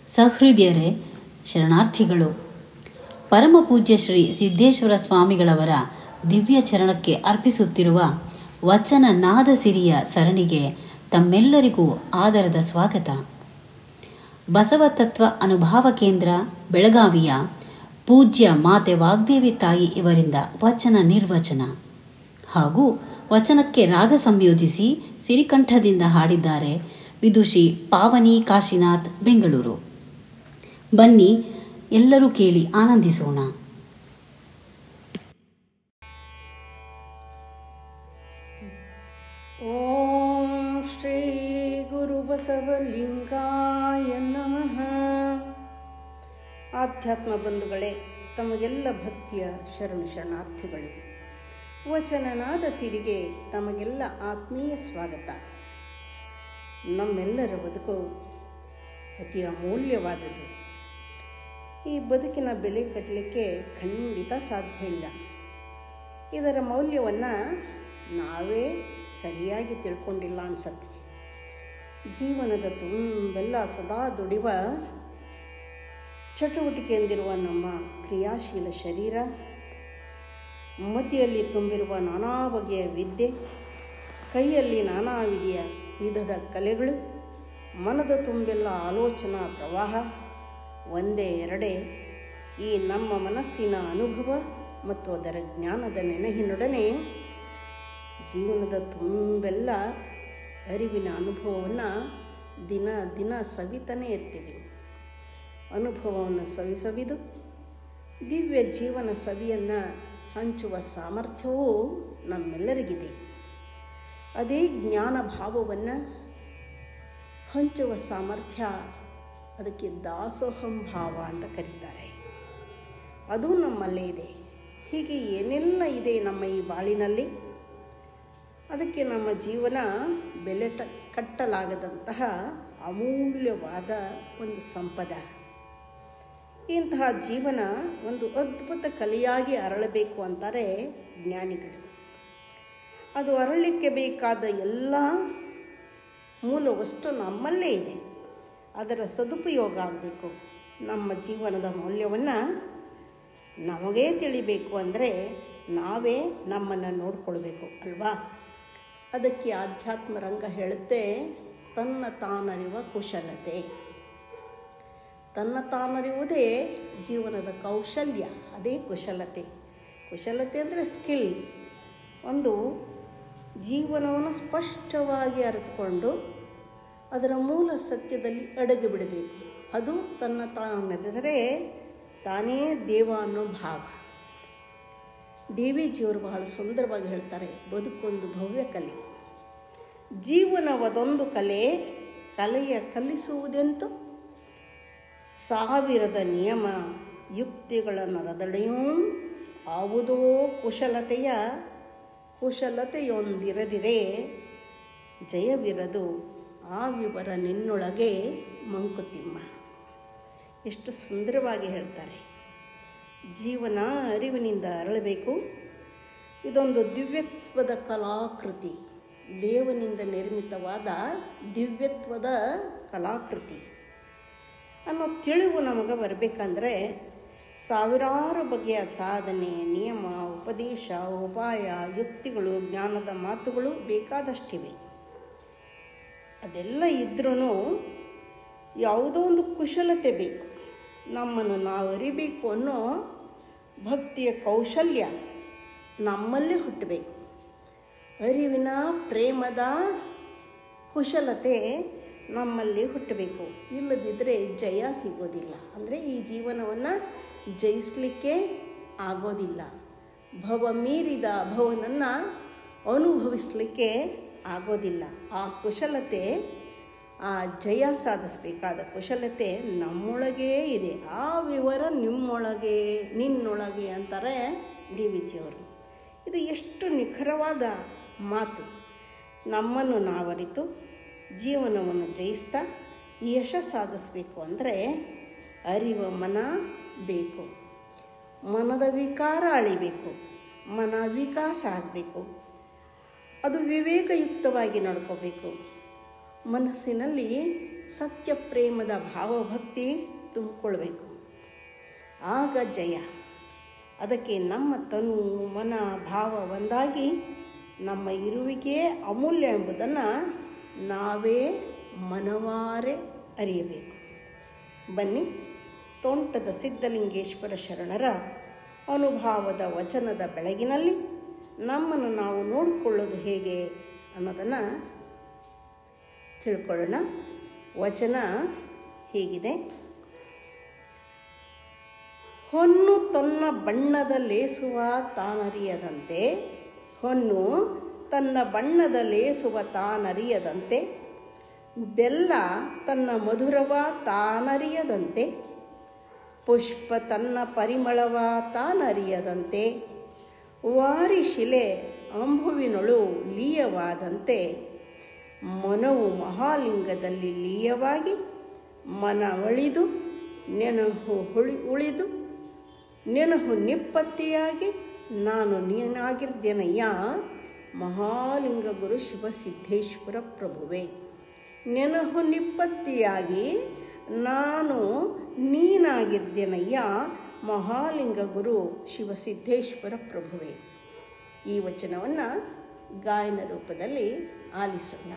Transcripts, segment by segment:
ಸಹೃದಯರೇ, ಶರಣಾರ್ಥಿಗಳು. ಪರಮಪೂಜ್ಯ ಶ್ರೀ ಸಿದ್ದೇಶ್ವರ ಸ್ವಾಮಿಗಳವರ ದಿವ್ಯ ಚರಣಕ್ಕೆ ಅರ್ಪಿಸುತ್ತಿರುವ ವಚನ ನಾದ ಸಿರಿಯ ಸರಣಿಗೆ ತಮ್ಮೆಲ್ಲರಿಗೂ ಆದರದ ಸ್ವಾಗತ. ಬಸವತತ್ವ ಅನುಭಾವ ಕೇಂದ್ರ ಬೆಳಗಾವಿಯ ಪೂಜ್ಯ ಮಾತೆ ವಾಗ್ದೇವಿ ತಾಯಿ ಇವರಿಂದ ವಚನ ನಿರ್ವಚನ ಹಾಗೂ ವಚನಕ್ಕೆ ರಾಗ ಸಂಯೋಜಿಸಿ ಸಿರಿಕಂಠದಿಂದ ಹಾಡಿದ್ದಾರೆ ವಿದುಷಿ ಪಾವನಿ ಕಾಶಿನಾಥ್, ಬೆಂಗಳೂರು. ಬನ್ನಿ ಎಲ್ಲರೂ ಕೇಳಿ ಆನಂದಿಸೋಣ. ಓಂ ಶ್ರೀ ಗುರು ಬಸವಲಿಂಗಾಯ ನಮಃ. ಆಧ್ಯಾತ್ಮ ಬಂಧುಗಳೇ, ತಮಗೆಲ್ಲ ಭಕ್ತಿಯ ಶರಣಾರ್ಥಿಗಳು. ವಚನನಾದ ಸಿರಿಗೆ ತಮಗೆಲ್ಲ ಆತ್ಮೀಯ ಸ್ವಾಗತ. ನಮ್ಮೆಲ್ಲರ ಬದುಕು ಅತಿ ಅಮೂಲ್ಯವಾದದ್ದು. ಈ ಬದುಕಿನ ಬೆಲೆ ಕಟ್ಟಲಿಕ್ಕೆ ಖಂಡಿತ ಸಾಧ್ಯ ಇಲ್ಲ. ಇದರ ಮೌಲ್ಯವನ್ನು ನಾವೇ ಸರಿಯಾಗಿ ತಿಳ್ಕೊಂಡಿಲ್ಲ ಅನಿಸತ್ತೆ. ಜೀವನದ ತುಂಬೆಲ್ಲ ಸದಾ ದುಡಿವ ಚಟುವಟಿಕೆಯಿಂದಿರುವ ನಮ್ಮ ಕ್ರಿಯಾಶೀಲ ಶರೀರ, ಮತಿಯಲ್ಲಿ ತುಂಬಿರುವ ನಾನಾ ಬಗೆಯ ವಿದ್ಯೆ, ಕೈಯಲ್ಲಿ ನಾನಾ ವಿಧದ ಕಲೆಗಳು, ಮನದ ತುಂಬೆಲ್ಲ ಆಲೋಚನಾ ಪ್ರವಾಹ, ಒಂದೇ ಎರಡೇ ಈ ನಮ್ಮ ಮನಸ್ಸಿನ ಅನುಭವ ಮತ್ತು ಅದರ ಜ್ಞಾನದ ನೆನಹಿನೊಡನೆ ಜೀವನದ ತುಂಬೆಲ್ಲ ಅರಿವಿನ ಅನುಭವವನ್ನು ದಿನ ದಿನ ಸವಿತಾನೇ ಇರ್ತೀವಿ. ಅನುಭವವನ್ನು ಸವಿದು ದಿವ್ಯ ಜೀವನ ಸವಿಯನ್ನು ಹಂಚುವ ಸಾಮರ್ಥ್ಯವೂ ನಮ್ಮೆಲ್ಲರಿಗಿದೆ. ಅದೇ ಜ್ಞಾನ ಭಾವವನ್ನು ಹಂಚುವ ಸಾಮರ್ಥ್ಯ, ಅದಕ್ಕೆ ದಾಸೋಹಂ ಭಾವ ಅಂತ ಕರೀತಾರೆ. ಅದು ನಮ್ಮಲ್ಲೇ ಇದೆ. ಹೀಗೆ ಏನೆಲ್ಲ ಇದೆ ನಮ್ಮ ಈ ಬಾಳಿನಲ್ಲಿ, ಅದಕ್ಕೆ ನಮ್ಮ ಜೀವನ ಬೆಲೆ ಕಟ್ಟಲಾಗದಂತಹ ಅಮೂಲ್ಯವಾದ ಒಂದು ಸಂಪದ. ಇಂತಹ ಜೀವನ ಒಂದು ಅದ್ಭುತ ಕಲೆಯಾಗಿ ಅರಳಬೇಕು ಅಂತಾರೆ ಜ್ಞಾನಿಗಳು. ಅದು ಅರಳಲಿಕ್ಕೆ ಬೇಕಾದ ಎಲ್ಲ ಮೂಲ ವಸ್ತು ನಮ್ಮಲ್ಲೇ ಇದೆ. ಅದರ ಸದುಪಯೋಗ ಆಗಬೇಕು. ನಮ್ಮ ಜೀವನದ ಮೌಲ್ಯವನ್ನು ನಮಗೇ ತಿಳಿಬೇಕು ಅಂದರೆ ನಾವೇ ನಮ್ಮನ್ನು ನೋಡಿಕೊಳ್ಬೇಕು ಅಲ್ವಾ? ಅದಕ್ಕೆ ಆಧ್ಯಾತ್ಮ ರಂಗ ಹೇಳುತ್ತೆ, ತನ್ನ ತಾನರಿವ ಕುಶಲತೆ. ತನ್ನ ತಾನರಿವುದೇ ಜೀವನದ ಕೌಶಲ್ಯ, ಅದೇ ಕುಶಲತೆ. ಕುಶಲತೆ ಅಂದರೆ ಸ್ಕಿಲ್. ಒಂದು ಜೀವನವನ್ನು ಸ್ಪಷ್ಟವಾಗಿ ಅರಿತುಕೊಂಡು ಅದರ ಮೂಲ ಸತ್ಯದಲ್ಲಿ ಅಡಗಿ ಬಿಡಬೇಕು. ಅದು ತನ್ನ ತಾನರಿದರೆ ತಾನೇ ದೇವ ಅನ್ನೋ ಭಾವ. ಡಿ ವಿ ಜಿಯವರು ಬಹಳ ಸುಂದರವಾಗಿ ಹೇಳ್ತಾರೆ, ಬದುಕೊಂದು ಭವ್ಯ ಕಲೆ, ಜೀವನವದೊಂದು ಕಲೆ, ಕಲೆಯ ಕಲಿಸುವುದೆಂತು ಸಾವಿರದ ನಿಯಮ ಯುಕ್ತಿಗಳನ್ನು ರದಡೆಯೂ ಆವುದೋ ಕುಶಲತೆಯ ಕುಶಲತೆಯೊಂದಿರದಿರೇ ಜಯವಿರದು ಆ ವಿವರ ನಿನ್ನೊಳಗೆ ಮಂಕುತಿಮ್ಮ. ಎಷ್ಟು ಸುಂದರವಾಗಿ ಹೇಳ್ತಾರೆ. ಜೀವನ ಅರಿವಿನಿಂದ ಅರಳಬೇಕು. ಇದೊಂದು ದಿವ್ಯತ್ವದ ಕಲಾಕೃತಿ, ದೇವನಿಂದ ನಿರ್ಮಿತವಾದ ದಿವ್ಯತ್ವದ ಕಲಾಕೃತಿ ಅನ್ನೋ ತಿಳಿವು ನಮಗೆ ಬರಬೇಕಂದ್ರೆ ಸಾವಿರಾರು ಬಗೆಯ ಸಾಧನೆ, ನಿಯಮ, ಉಪದೇಶ, ಉಪಾಯ, ಯುಕ್ತಿಗಳು, ಜ್ಞಾನದ ಮಾತುಗಳು ಬೇಕಾದಷ್ಟಿವೆ. ಅದೆಲ್ಲ ಇದ್ರೂ ಯಾವುದೋ ಒಂದು ಕುಶಲತೆ ಬೇಕು. ನಮ್ಮನ್ನು ನಾವು ಅರಿಬೇಕು ಅನ್ನೋ ಭಕ್ತಿಯ ಕೌಶಲ್ಯ ನಮ್ಮಲ್ಲೇ ಹುಟ್ಟಬೇಕು. ಅರಿವಿನ ಪ್ರೇಮದ ಕುಶಲತೆ ನಮ್ಮಲ್ಲಿ ಹುಟ್ಟಬೇಕು. ಇಲ್ಲದಿದ್ದರೆ ಜಯ ಸಿಗೋದಿಲ್ಲ. ಅಂದರೆ ಈ ಜೀವನವನ್ನು ಜಯಿಸಲಿಕ್ಕೆ ಆಗೋದಿಲ್ಲ. ಭವ ಮೀರಿದ ಭವನನ್ನು ಅನುಭವಿಸಲಿಕ್ಕೆ ಆಗೋದಿಲ್ಲ. ಆ ಕುಶಲತೆ, ಆ ಜಯ ಸಾಧಿಸಬೇಕಾದ ಕುಶಲತೆ ನಮ್ಮೊಳಗೇ ಇದೆ. ಆ ವಿವರ ನಿಮ್ಮೊಳಗೆ, ನಿನ್ನೊಳಗೆ ಅಂತಾರೆ ಡಿ ವಿ ಜಿಯವರು. ಇದು ಎಷ್ಟು ನಿಖರವಾದ ಮಾತು. ನಮ್ಮನ್ನು ನಾವರಿತು ಜೀವನವನ್ನು ಜಯಿಸ್ತಾ ಯಶ ಸಾಧಿಸಬೇಕು ಅಂದರೆ ಅರಿವ ಮನ ಬೇಕು. ಮನದ ವಿಕಾರ ಅಳಿಬೇಕು, ಮನ ವಿಕಾಸ ಆಗಬೇಕು. ಅದು ವಿವೇಕಯುಕ್ತವಾಗಿ ನಡ್ಕೋಬೇಕು. ಮನಸ್ಸಿನಲ್ಲಿ ಸತ್ಯ ಪ್ರೇಮದ ಭಾವಭಕ್ತಿ ತುಂಬಿಕೊಳ್ಬೇಕು. ಆಗ ಜಯ. ಅದಕ್ಕೆ ನಮ್ಮ ತನು ಮನ ಭಾವ ಒಂದಾಗಿ ನಮ್ಮ ಇರುವಿಕೆಯೇ ಅಮೂಲ್ಯ ಎಂಬುದನ್ನು ನಾವೇ ಮನವಾರೆ ಅರಿಯಬೇಕು. ಬನ್ನಿ, ತೋಂಟದ ಸಿದ್ಧಲಿಂಗೇಶ್ವರ ಶರಣರ ಅನುಭಾವದ ವಚನದ ಬೆಳಗಿನಲ್ಲಿ ನಮ್ಮನ್ನು ನಾವು ನೋಡಿಕೊಳ್ಳೋದು ಹೇಗೆ ಅನ್ನೋದನ್ನು ತಿಳ್ಕೊಳ್ಳೋಣ. ವಚನ ಹೀಗಿದೆ: ಹೊನ್ನು ತನ್ನ ಬಣ್ಣದ ಲೇಸುವ ತಾನರಿಯದಂತೆ, ಹೊನ್ನು ತನ್ನ ಬಣ್ಣದ ಲೇಸುವ ತಾನರಿಯದಂತೆ, ಬೆಲ್ಲ ತನ್ನ ಮಧುರವ ತಾನರಿಯದಂತೆ, ಪುಷ್ಪ ತನ್ನ ಪರಿಮಳವ ತಾನರಿಯದಂತೆ, ವಾರಿಶಿಲೆ ಅಂಬುವಿನೊಳು ಲೀಯವಾದಂತೆ, ಮನವು ಮಹಾಲಿಂಗದಲ್ಲಿ ಲೀಯವಾಗಿ ಮನ ಒಳಿದು ನೆನಹು ಉಳಿದು ನೆನಹು ನಿಪ್ಪತ್ತಿಯಾಗಿ ನಾನು ನೀನಾಗಿರ್ದೇನಯ್ಯ ಮಹಾಲಿಂಗ ಗುರು ಶಿವಸಿದ್ದೇಶ್ವರ ಪ್ರಭುವೇ. ನೆನಹು ನಿಪ್ಪತ್ತಿಯಾಗಿ ನಾನು ನೀನಾಗಿರ್ದೇನಯ್ಯ ಮಹಾಲಿಂಗ ಗುರು ಶಿವಸಿದ್ದೇಶ್ವರ ಪ್ರಭುವೇ. ಈ ವಚನವನ್ನು ಗಾಯನ ರೂಪದಲ್ಲಿ ಆಲಿಸೋಣ.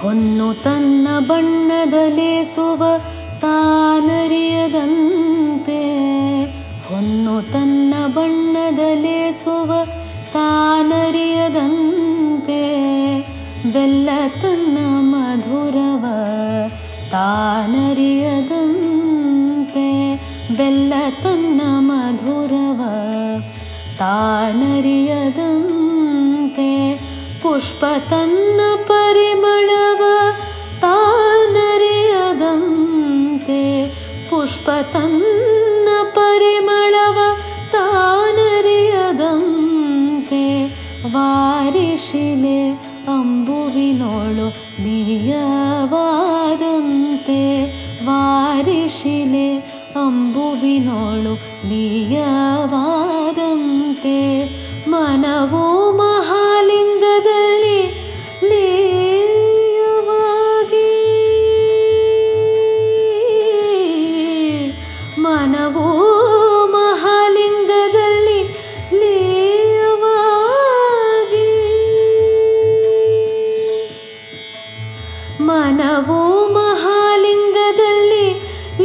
ಹೊನ್ನು ತನ್ನ ಬಣ್ಣದ ಲೇಸುವ ತಾನರಿಯದಂತೆ, ಹೊನ್ನು ತನ್ನ ಬಣ್ಣದ ಲೇಸುವ ತಾನರಿಯದಂತೆ, ಬೆಲ್ಲ ತನ್ನ ಮಧುರವ ತಾನರಿಯದಂತೆ, ಬೆಲ್ಲ ತನ್ನ ಮಧುರವ ತಾನರಿಯದಂತೆ, ಪುಷ್ಪ ತನ್ನ ಪರಿಮಳವ ತಾನರಿಯದಂತೆ, ಪುಷ್ಪ ತನ್ನ ಪರಿಮಳವ ತಾನರಿಯದಂತೆ, ವಾರಿಶಿಲೆ ಅಂಬುವಿನೋಳು ಲೀಯವಾದಂತೆ, ವಾರಿಶಿಲೆ ಅಂಬುವಿನೋಳು ಲೀಯವಾದಂತೆ, ಮನವು ಮಹಾಲಿಂಗದಲ್ಲಿ ಲೀಯವಾಗಿ, ಮನವು ಮಹಾಲಿಂಗದಲ್ಲಿ ಲೀಯವಾಗಿ, ಮನವು ಮಹಾಲಿಂಗದಲ್ಲಿ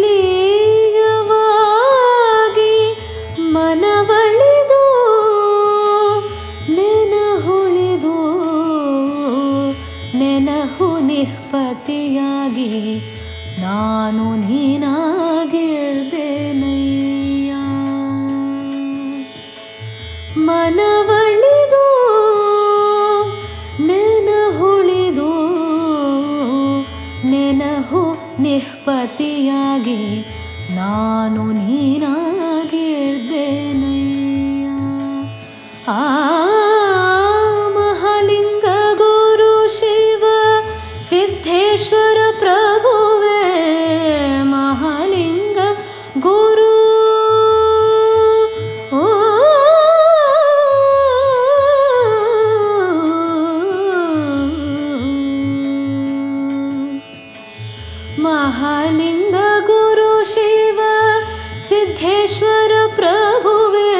ಲೀಯವಾಗಿ, ಮನವಳಿದು ನೆನಹುಳಿದು ನೆನಹು ನಿಷ್ಪತ್ತಿಯಾಗಿ ನಾನು ನೀನಾಗಿರ್ದೇನಯ್ಯ, ಮನವಳಿದು ನೆನಹುಳಿದು ನೆನಹು ನಿಷ್ಪತ್ತಿಯಾಗಿ ನಾನು ನೀನಾಗಿರ್ದೇನಯ್ಯ. ಆ ಮಹಾಲಿಂಗ ಗುರು ಶಿವ ಸಿದ್ದೇಶ್ವರ ಪ್ರಭುವೇ, ಮಹಾಲಿಂಗ ಗುರು ಮಹಾಲಿಂಗ ಗುರು ಶಿವ ಸಿದ್ದೇಶ್ವರ ಪ್ರಭುವೇ,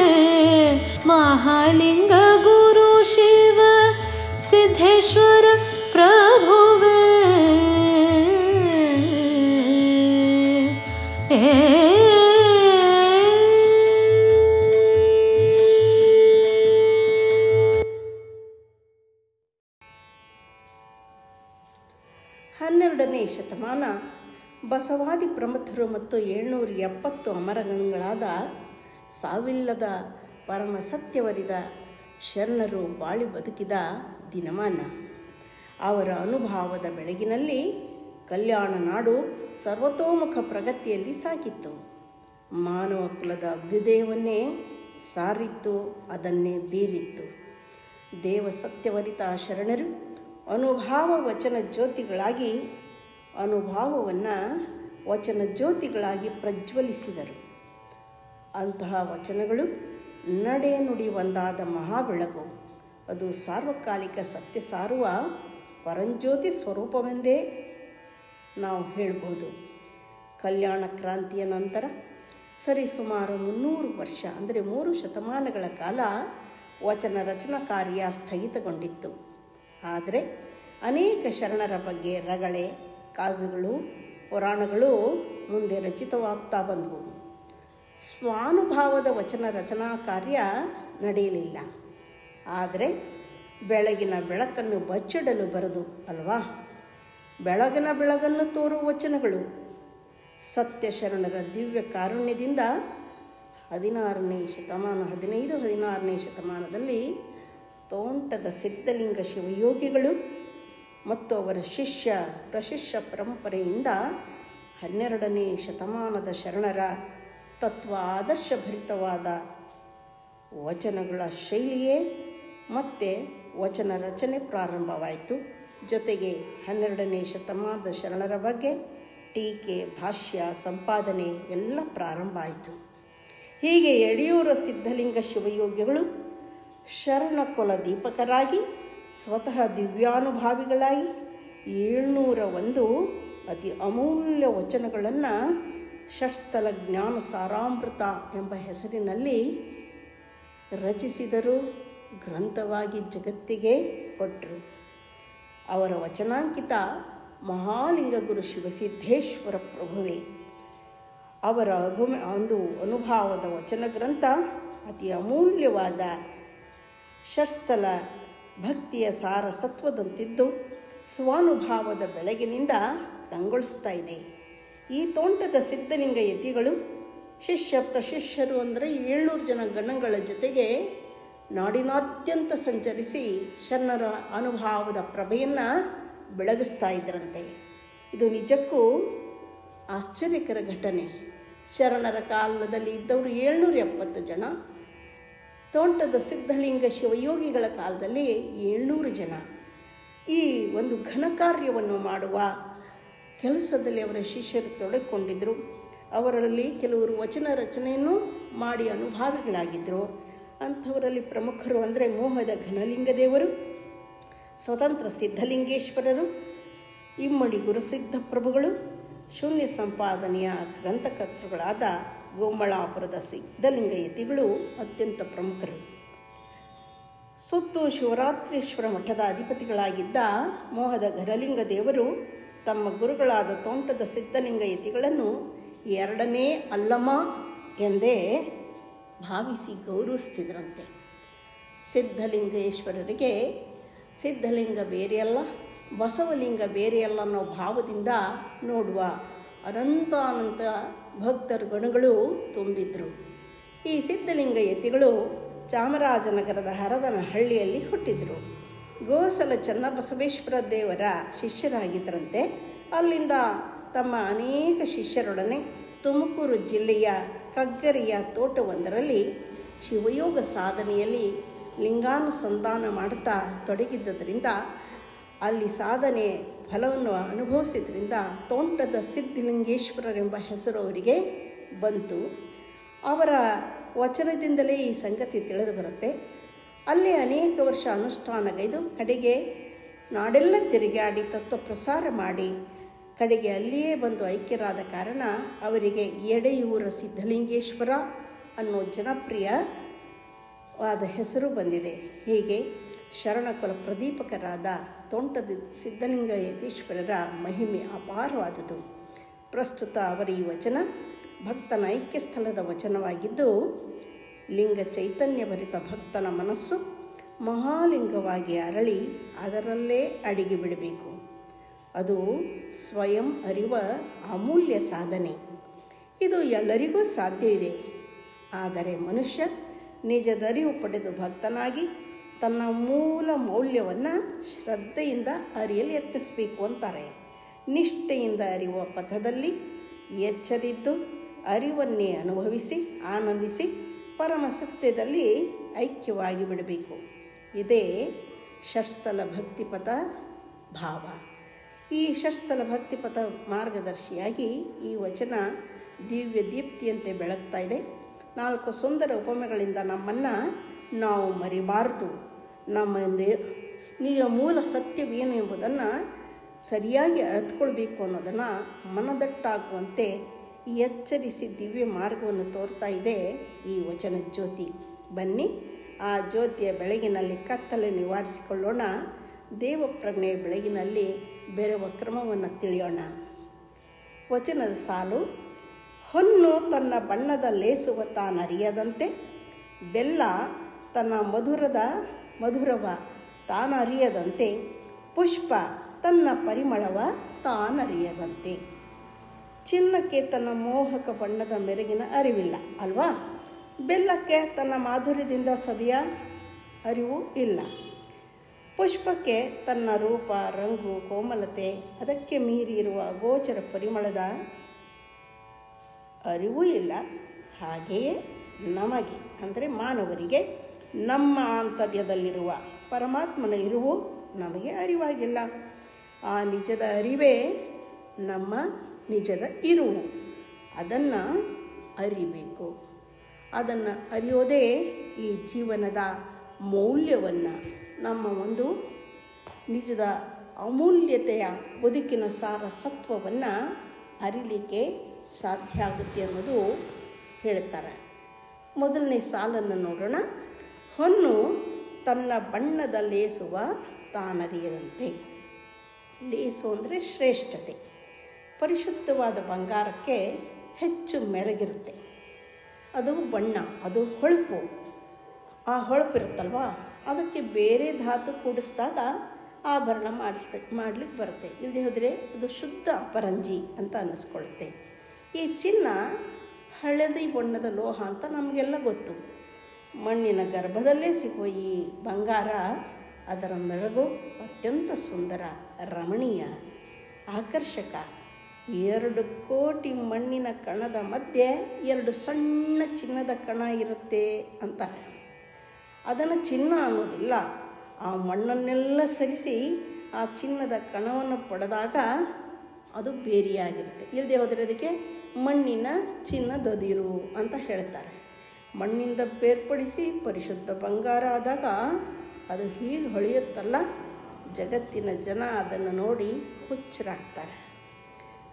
ಮಹಾಲಿಂಗ ಗುರು ಶಿವ ಸಿದ್ದೇಶ್ವರ ಪ್ರಭುವೇ. 12ನೇ ಶತಮಾನ ಬಸವಾದಿ ಪ್ರಮಥರು ಮತ್ತು 770 ಅಮರಗಣಗಳಾದ ಸಾವಿಲ್ಲದ ಪರಮ ಸತ್ಯವರಿದ ಶರಣರು ಬಾಳಿ ಬದುಕಿದ ದಿನಮಾನ. ಅವರ ಅನುಭವದ ಬೆಳಗಿನಲ್ಲಿ ಕಲ್ಯಾಣ ನಾಡು ಸರ್ವತೋಮುಖ ಪ್ರಗತಿಯಲ್ಲಿ ಸಾಗಿತ್ತು. ಮಾನವ ಕುಲದ ಅಭ್ಯುದಯವನ್ನೇ ಸಾರಿತ್ತು, ಅದನ್ನೇ ಬೀರಿತ್ತು. ದೇವ ಸತ್ಯವರಿತ ಶರಣರು ಅನುಭಾವ ವಚನ ಜ್ಯೋತಿಗಳಾಗಿ ಅನುಭವವನ್ನು ವಚನ ಜ್ಯೋತಿಗಳಾಗಿ ಪ್ರಜ್ವಲಿಸಿದರು. ಅಂತಹ ವಚನಗಳು ನಡೆ ನುಡಿ ಒಂದಾದ ಮಹಾಬೆಳಕು. ಅದು ಸಾರ್ವಕಾಲಿಕ ಸತ್ಯ ಸಾರುವ ಪರಂಜ್ಯೋತಿ ಸ್ವರೂಪವೆಂದೇ ನಾವು ಹೇಳ್ಬೋದು. ಕಲ್ಯಾಣ ಕ್ರಾಂತಿಯ ನಂತರ ಸರಿಸುಮಾರು 300 ವರ್ಷ ಅಂದರೆ 3 ಶತಮಾನಗಳ ಕಾಲ ವಚನ ರಚನಾ ಕಾರ್ಯ ಸ್ಥಗಿತಗೊಂಡಿತ್ತು. ಆದರೆ ಅನೇಕ ಶರಣರ ಬಗ್ಗೆ ರಗಳೆ, ಕಾವ್ಯಗಳು, ಪುರಾಣಗಳು ಮುಂದೆ ರಚಿತವಾಗ್ತಾ ಬಂದವು. ಸ್ವಾನುಭಾವದ ವಚನ ರಚನಾ ಕಾರ್ಯ ನಡೆಯಲಿಲ್ಲ. ಆದರೆ ಬೆಳಗಿನ ಬೆಳಕನ್ನು ಬಚ್ಚಿಡಲು ಬರದು ಅಲ್ವಾ? ಬೆಳಗಿನ ಬೆಳಗನ್ನು ತೋರುವ ವಚನಗಳು ಸತ್ಯ ಶರಣರ ದಿವ್ಯ ಕಾರುಣ್ಯದಿಂದ 15ನೇ ಶತಮಾನದಲ್ಲಿ ತೋಂಟದ ಸಿದ್ಧಲಿಂಗ ಶಿವಯೋಗಿಗಳು ಮತ್ತು ಅವರ ಪ್ರಶಿಷ್ಯ ಪರಂಪರೆಯಿಂದ 12ನೇ ಶತಮಾನದ ಶರಣರ ತತ್ವ ಆದರ್ಶಭರಿತವಾದ ವಚನಗಳ ಶೈಲಿಯೇ ಮತ್ತು ವಚನ ರಚನೆ ಪ್ರಾರಂಭವಾಯಿತು. ಜೊತೆಗೆ 12ನೇ ಶತಮಾನದ ಶರಣರ ಬಗ್ಗೆ ಟೀಕೆ, ಭಾಷ್ಯ, ಸಂಪಾದನೆ ಎಲ್ಲ ಪ್ರಾರಂಭ ಆಯಿತು. ಹೀಗೆ ಯಡಿಯೂರ ಸಿದ್ಧಲಿಂಗ ಶಿವಯೋಗಿಗಳು ಶರಣ ಕುಲ ದೀಪಕರಾಗಿ ಸ್ವತಃ ದಿವ್ಯಾನುಭಾವಿಗಳಾಗಿ 701 ಅತಿ ಅಮೂಲ್ಯ ವಚನಗಳನ್ನು ಷಟ್ಸ್ಥಲ ಜ್ಞಾನ ಸಾರಾಮೃತ ಎಂಬ ಹೆಸರಿನಲ್ಲಿ ರಚಿಸಿದರು, ಗ್ರಂಥವಾಗಿ ಜಗತ್ತಿಗೆ ಕೊಟ್ಟರು. ಅವರ ವಚನಾಂಕಿತ ಮಹಾಲಿಂಗ ಗುರು ಶಿವಸಿದ್ದೇಶ್ವರ ಪ್ರಭುವೇ. ಅವರ ಒಂದು ಅನುಭವದ ವಚನ ಗ್ರಂಥ ಅತಿ ಅಮೂಲ್ಯವಾದ ಷಟ್ಸ್ಥಲ ಭಕ್ತಿಯ ಸಾರಸತ್ವದಂತಿದ್ದು ಸ್ವಾನುಭಾವದ ಬೆಳಗಿನಿಂದ ಕಂಗೊಳಿಸ್ತಾ ಇದೆ. ಈ ತೋಂಟದ ಸಿದ್ಧಲಿಂಗ ಯತಿಗಳು ಶಿಷ್ಯ ಪ್ರಶಿಷ್ಯರು ಅಂದರೆ 700 ಜನ ಗಣಗಳ ಜೊತೆಗೆ ನಾಡಿನಾದ್ಯಂತ ಸಂಚರಿಸಿ ಶರಣರ ಅನುಭವದ ಪ್ರಭೆಯನ್ನು ಬೆಳಗಿಸ್ತಾ ಇದ್ದರಂತೆ. ಇದು ನಿಜಕ್ಕೂ ಆಶ್ಚರ್ಯಕರ ಘಟನೆ. ಶರಣರ ಕಾಲದಲ್ಲಿ ಇದ್ದವರು 770 ಜನ, ತೋಂಟದ ಸಿದ್ಧಲಿಂಗ ಶಿವಯೋಗಿಗಳ ಕಾಲದಲ್ಲಿ 700 ಜನ. ಈ ಒಂದು ಘನಕಾರ್ಯವನ್ನು ಮಾಡುವ ಕೆಲಸದಲ್ಲಿ ಅವರ ಶಿಷ್ಯರು ತೊಡಗಿಕೊಂಡಿದ್ದರು. ಅವರಲ್ಲಿ ಕೆಲವರು ವಚನ ರಚನೆಯನ್ನು ಮಾಡಿ ಅನುಭಾವಿಗಳಾಗಿದ್ದರು. ಅಂಥವರಲ್ಲಿ ಪ್ರಮುಖರು ಅಂದರೆ ಮೋಹದ ಘನಲಿಂಗದೇವರು, ಸ್ವತಂತ್ರ ಸಿದ್ಧಲಿಂಗೇಶ್ವರರು, ಇಮ್ಮಡಿ ಗುರುಸಿದ್ಧ ಪ್ರಭುಗಳು, ಶೂನ್ಯ ಸಂಪಾದನೆಯ ಗ್ರಂಥಕರ್ತೃಗಳಾದ ಗೋಮಳಾಪುರದ ಸಿದ್ಧಲಿಂಗ ಯತಿಗಳು ಅತ್ಯಂತ ಪ್ರಮುಖರು. ಸುತ್ತು ಶಿವರಾತ್ರೀಶ್ವರ ಮಠದ ಅಧಿಪತಿಗಳಾಗಿದ್ದ ಮೋಹದ ಘನಲಿಂಗ ದೇವರು ತಮ್ಮ ಗುರುಗಳಾದ ತೋಂಟದ ಸಿದ್ಧಲಿಂಗ ಯತಿಗಳನ್ನು 2ನೇ ಅಲ್ಲಮ ಎಂದೇ ಭಾವಿಸಿ ಗೌರವಿಸ್ತಿದ್ರಂತೆ. ಸಿದ್ಧಲಿಂಗೇಶ್ವರರಿಗೆ ಸಿದ್ಧಲಿಂಗ ಬೇರೆಯಲ್ಲ, ಬಸವಲಿಂಗ ಬೇರೆಯಲ್ಲ ಅನ್ನೋ ಭಾವದಿಂದ ನೋಡುವ ಅನಂತ ಭಕ್ತರು ಗಣಗಳು ತುಂಬಿದ್ರು. ಈ ಸಿದ್ಧಲಿಂಗ ಯತಿಗಳು ಚಾಮರಾಜನಗರದ ಹರದನಹಳ್ಳಿಯಲ್ಲಿ ಹುಟ್ಟಿದರು. ಗೋಸಲ ಚನ್ನಬಸವೇಶ್ವರ ದೇವರ ಶಿಷ್ಯರಾಗಿದ್ದರಂತೆ. ಅಲ್ಲಿಂದ ತಮ್ಮ ಅನೇಕ ಶಿಷ್ಯರೊಡನೆ ತುಮಕೂರು ಜಿಲ್ಲೆಯ ಕಗ್ಗರಿಯ ತೋಟವೊಂದರಲ್ಲಿ ಶಿವಯೋಗ ಸಾಧನೆಯಲ್ಲಿ ಲಿಂಗಾನುಸಂಧಾನ ಮಾಡುತ್ತಾ ತೊಡಗಿದ್ದರಿಂದ ಅಲ್ಲಿ ಸಾಧನೆ ಫಲವನ್ನು ಅನುಭವಿಸಿದ್ರಿಂದ ತೋಂಟದ ಸಿದ್ಧಲಿಂಗೇಶ್ವರರೆಂಬ ಹೆಸರು ಅವರಿಗೆ ಬಂತು. ಅವರ ವಚನದಿಂದಲೇ ಈ ಸಂಗತಿ ತಿಳಿದು ಬರುತ್ತೆ. ಅಲ್ಲೇ ಅನೇಕ ವರ್ಷ ಅನುಷ್ಠಾನಗೈದು ಕಡೆಗೆ ನಾಡೆಲ್ಲ ತಿರುಗಾಡಿ ತತ್ವ ಪ್ರಸಾರ ಮಾಡಿ ಕಡೆಗೆ ಅಲ್ಲಿಯೇ ಬಂದು ಐಕ್ಯರಾದ ಕಾರಣ ಅವರಿಗೆ ಎಡೆಯೂರ ಸಿದ್ಧಲಿಂಗೇಶ್ವರ ಅನ್ನೋ ಜನಪ್ರಿಯವಾದ ಹೆಸರು ಬಂದಿದೆ. ಹೀಗೆ ಶರಣಕುಲ ಪ್ರದೀಪಕರಾದ ತೋಂಟದ ಸಿದ್ಧಲಿಂಗ ಯತೀಶ್ವರರ ಮಹಿಮೆ ಅಪಾರವಾದುದು. ಪ್ರಸ್ತುತ ಅವರ ಈ ವಚನ ಭಕ್ತನ ಐಕ್ಯ ಸ್ಥಳದ ವಚನವಾಗಿದ್ದು ಲಿಂಗ ಚೈತನ್ಯಭರಿತ ಭಕ್ತನ ಮನಸ್ಸು ಮಹಾಲಿಂಗವಾಗಿ ಅರಳಿ ಅದರಲ್ಲೇ ಅಡಿಗೆ ಬಿಡಬೇಕು. ಅದು ಸ್ವಯಂ ಅರಿವ ಅಮೂಲ್ಯ ಸಾಧನೆ. ಇದು ಎಲ್ಲರಿಗೂ ಸಾಧ್ಯ ಇದೆ. ಆದರೆ ಮನುಷ್ಯ ನಿಜದರಿವು ಪಡೆದು ಭಕ್ತನಾಗಿ ತನ್ನ ಮೂಲ ಮೌಲ್ಯವನ್ನು ಶ್ರದ್ಧೆಯಿಂದ ಅರಿಯಲು ಯತ್ನಿಸಬೇಕು ಅಂತಾರೆ. ನಿಷ್ಠೆಯಿಂದ ಅರಿಯುವ ಪಥದಲ್ಲಿ ಎಚ್ಚರಿದ್ದು ಅರಿವನ್ನೇ ಅನುಭವಿಸಿ ಆನಂದಿಸಿ ಪರಮ ಸತ್ಯದಲ್ಲಿ ಐಕ್ಯವಾಗಿ ಬಿಡಬೇಕು. ಇದೇ ಷಟ್ಸ್ಥಲ ಭಕ್ತಿಪಥ ಭಾವ. ಈ ಷಟ್ಸ್ಥಲ ಭಕ್ತಿಪಥ ಮಾರ್ಗದರ್ಶಿಯಾಗಿ ಈ ವಚನ ದಿವ್ಯ ದೀಪ್ತಿಯಂತೆ ಬೆಳಗ್ತಾ ಇದೆ. 4 ಸುಂದರ ಉಪಮೆಗಳಿಂದ ನಮ್ಮನ್ನು ನಾವು ಮರಿಬಾರದು. ನಮ್ಮ ಮೂಲ ಸತ್ಯವೇನು ಎಂಬುದನ್ನು ಸರಿಯಾಗಿ ಅರ್ಥಕೊಳ್ಬೇಕು ಅನ್ನೋದನ್ನು ಮನದಟ್ಟಾಗುವಂತೆ ಎಚ್ಚರಿಸಿ ದಿವ್ಯ ಮಾರ್ಗವನ್ನು ತೋರ್ತಾ ಇದೆ ಈ ವಚನ ಜ್ಯೋತಿ. ಬನ್ನಿ ಆ ಜ್ಯೋತಿಯ ಬೆಳಗಿನಲ್ಲಿ ಕತ್ತಲೆ ನಿವಾರಿಸಿಕೊಳ್ಳೋಣ. ದೇವಪ್ರಜ್ಞೆಯ ಬೆಳಗಿನಲ್ಲಿ ಬೆರೆವ ಕ್ರಮವನ್ನು ತಿಳಿಯೋಣ. ವಚನದ ಸಾಲು: ಹೊನ್ನು ತನ್ನ ಬಣ್ಣದ ಲೇಸುವ ತಾನರಿಯದಂತೆ, ಬೆಲ್ಲ ತನ್ನ ಮಧುರವ ತಾನರಿಯದಂತೆ, ಪುಷ್ಪ ತನ್ನ ಪರಿಮಳವ ತಾನರಿಯದಂತೆ. ಚಿನ್ನಕ್ಕೆ ತನ್ನ ಮೋಹಕ ಬಣ್ಣದ ಮೆರುಗಿನ ಅರಿವಿಲ್ಲ ಅಲ್ವಾ? ಬೆಲ್ಲಕ್ಕೆ ತನ್ನ ಮಾಧುರ್ಯದಿಂದ ಸವಿಯ ಅರಿವು ಇಲ್ಲ. ಪುಷ್ಪಕ್ಕೆ ತನ್ನ ರೂಪ, ರಂಗು, ಕೋಮಲತೆ, ಅದಕ್ಕೆ ಮೀರಿ ಇರುವ ಗೋಚರ ಪರಿಮಳದ ಅರಿವು ಇಲ್ಲ. ಹಾಗೆಯೇ ನಮಗೆ ಅಂದರೆ ಮಾನವರಿಗೆ ನಮ್ಮ ಆಂತರ್ಯದಲ್ಲಿರುವ ಪರಮಾತ್ಮನ ಇರುವು ನಮಗೆ ಅರಿವಾಗಿಲ್ಲ. ಆ ನಿಜದ ಅರಿವೇ ನಮ್ಮ ನಿಜದ ಇರುವು. ಅದನ್ನು ಅರಿಬೇಕು. ಅದನ್ನು ಅರಿಯೋದೇ ಈ ಜೀವನದ ಮೌಲ್ಯವನ್ನು, ನಮ್ಮ ಒಂದು ನಿಜದ ಅಮೂಲ್ಯತೆಯ ಬದುಕಿನ ಸಾರಸತ್ವವನ್ನು ಅರಿಲಿಕ್ಕೆ ಸಾಧ್ಯ ಆಗುತ್ತೆ ಅನ್ನೋದು ಹೇಳ್ತಾರೆ. ಮೊದಲನೇ ಸಾಲನ್ನು ನೋಡೋಣ. ಹೊನ್ನು ತನ್ನ ಬಣ್ಣದ ಲೇಸುವ ತಾನರಿಯದಂತೆ. ಲೇಸು ಅಂದರೆ ಶ್ರೇಷ್ಠತೆ. ಪರಿಶುದ್ಧವಾದ ಬಂಗಾರಕ್ಕೆ ಹೆಚ್ಚು ಮೆರಗಿರುತ್ತೆ. ಅದು ಬಣ್ಣ, ಅದು ಹೊಳಪು. ಆ ಹೊಳಪಿರುತ್ತಲ್ವ, ಅದಕ್ಕೆ ಬೇರೆ ಧಾತು ಕೂಡಿಸಿದಾಗ ಆಭರಣ ಮಾಡಲಿಕ್ಕೆ ಬರುತ್ತೆ. ಇಲ್ಲದೆ ಹೋದರೆ ಅದು ಶುದ್ಧ ಅಪರಂಜಿ ಅಂತ ಅನ್ನಿಸ್ಕೊಳ್ಳುತ್ತೆ. ಈ ಚಿನ್ನ ಹಳದಿ ಬಣ್ಣದ ಲೋಹ ಅಂತ ನಮಗೆಲ್ಲ ಗೊತ್ತು. ಮಣ್ಣಿನ ಗರ್ಭದಲ್ಲೇ ಸಿಗುವ ಈ ಬಂಗಾರ, ಅದರ ಮೆರಗು ಅತ್ಯಂತ ಸುಂದರ, ರಮಣೀಯ, ಆಕರ್ಷಕ. 2 ಕೋಟಿ ಮಣ್ಣಿನ ಕಣದ ಮಧ್ಯೆ 2 ಸಣ್ಣ ಚಿನ್ನದ ಕಣ ಇರುತ್ತೆ ಅಂತಾರೆ. ಅದನ್ನು ಚಿನ್ನ ಅನ್ನೋದಿಲ್ಲ. ಆ ಮಣ್ಣನ್ನೆಲ್ಲ ಸರಿಸಿ ಆ ಚಿನ್ನದ ಕಣವನ್ನು ಪಡೆದಾಗ ಅದು ಬೇರೆಯಾಗಿರುತ್ತೆ. ಇಲ್ಲದೆ ಹೋದರೆ ಅದಕ್ಕೆ ಮಣ್ಣಿನ ಚಿನ್ನದದಿರು ಅಂತ ಹೇಳ್ತಾರೆ. ಮಣ್ಣಿಂದ ಬೇರ್ಪಡಿಸಿ ಪರಿಶುದ್ಧ ಬಂಗಾರ ಆದಾಗ ಅದು ಹೀಗೆ ಹೊಳೆಯುತ್ತಲ್ಲ, ಜಗತ್ತಿನ ಜನ ಅದನ್ನು ನೋಡಿ ಹುಚ್ಚರಾಗ್ತಾರೆ.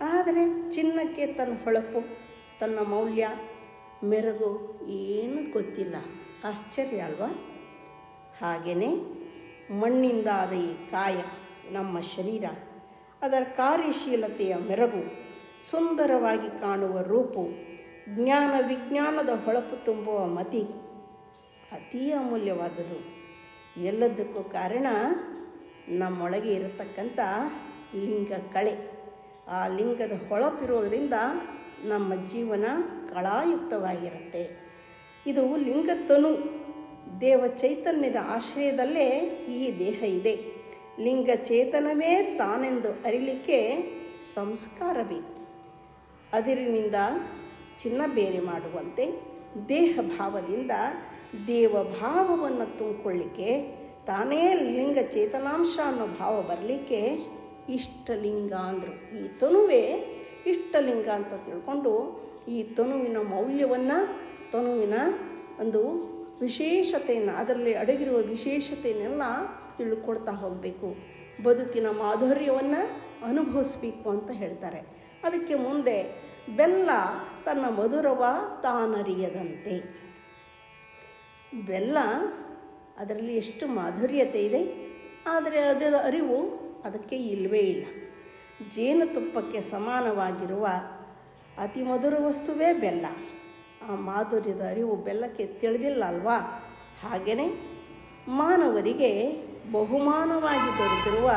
ಆದರೆ ಚಿನ್ನಕ್ಕೆ ತನ್ನ ಹೊಳಪು, ತನ್ನ ಮೌಲ್ಯ, ಮೆರುಗು ಏನು ಗೊತ್ತಿಲ್ಲ. ಆಶ್ಚರ್ಯ ಅಲ್ವಾ? ಹಾಗೆಯೇ ಮಣ್ಣಿಂದಾದ ಈ ಕಾಯ, ನಮ್ಮ ಶರೀರ, ಅದರ ಕಾರ್ಯಶೀಲತೆಯ ಮೆರುಗು, ಸುಂದರವಾಗಿ ಕಾಣುವ ರೂಪು, ಜ್ಞಾನ ವಿಜ್ಞಾನದ ಹೊಳಪು ತುಂಬುವ ಮತಿ ಅತೀ ಅಮೂಲ್ಯವಾದದ್ದು. ಎಲ್ಲದಕ್ಕೂ ಕಾರಣ ನಮ್ಮೊಳಗೆ ಇರತಕ್ಕಂಥ ಲಿಂಗ ಕಳೆ. ಆ ಲಿಂಗದ ಹೊಳಪಿರೋದರಿಂದ ನಮ್ಮ ಜೀವನ ಕಳಾಯುಕ್ತವಾಗಿರುತ್ತೆ. ಇದು ಲಿಂಗತನು, ದೇವ ಚೈತನ್ಯದ ಆಶ್ರಯದಲ್ಲೇ ಈ ದೇಹ ಇದೆ. ಲಿಂಗ ಚೇತನವೇ ತಾನೆಂದು ಅರಿಲಿಕ್ಕೆ ಸಂಸ್ಕಾರ ಬೇಕು. ಅದಿರಿನಿಂದ ಚಿನ್ನ ಬೇರೆ ಮಾಡುವಂತೆ ದೇಹ ಭಾವದಿಂದ ದೇವಭಾವವನ್ನು ತುಂಬಿಕೊಳ್ಳಿಕ್ಕೆ, ತಾನೇ ಲಿಂಗ ಚೇತನಾಂಶ ಅನ್ನೋ ಭಾವ ಬರಲಿಕ್ಕೆ ಇಷ್ಟಲಿಂಗ ಅಂದರು. ಈ ತನುವೇ ಇಷ್ಟಲಿಂಗ ಅಂತ ತಿಳ್ಕೊಂಡು ಈ ತನುವಿನ ಮೌಲ್ಯವನ್ನು, ತನುವಿನ ಒಂದು ವಿಶೇಷತೆಯನ್ನು, ಅದರಲ್ಲಿ ಅಡಗಿರುವ ವಿಶೇಷತೆಯನ್ನೆಲ್ಲ ತಿಳ್ಕೊಳ್ತಾ ಹೋಗಬೇಕು. ಬದುಕಿನ ಮಾಧುರ್ಯವನ್ನು ಅನುಭವಿಸ್ಬೇಕು ಅಂತ ಹೇಳ್ತಾರೆ. ಅದಕ್ಕೆ ಮುಂದೆ ಬೆಲ್ಲ ತನ್ನ ಮಧುರವ ತಾನರಿಯದಂತೆ. ಬೆಲ್ಲ ಅದರಲ್ಲಿ ಎಷ್ಟು ಮಾಧುರ್ಯತೆ ಇದೆ, ಆದರೆ ಅದರ ಅರಿವು ಅದಕ್ಕೆ ಇಲ್ಲವೇ ಇಲ್ಲ. ಜೇನುತುಪ್ಪಕ್ಕೆ ಸಮಾನವಾಗಿರುವ ಅತಿ ಮಧುರ ವಸ್ತುವೇ ಬೆಲ್ಲ. ಆ ಮಾಧುರ್ಯದ ಅರಿವು ಬೆಲ್ಲಕ್ಕೆ ತಿಳಿದಿಲ್ಲ ಅಲ್ವಾ? ಹಾಗೆಯೇ ಮಾನವರಿಗೆ ಬಹುಮಾನವಾಗಿ ದೊರೆತಿರುವ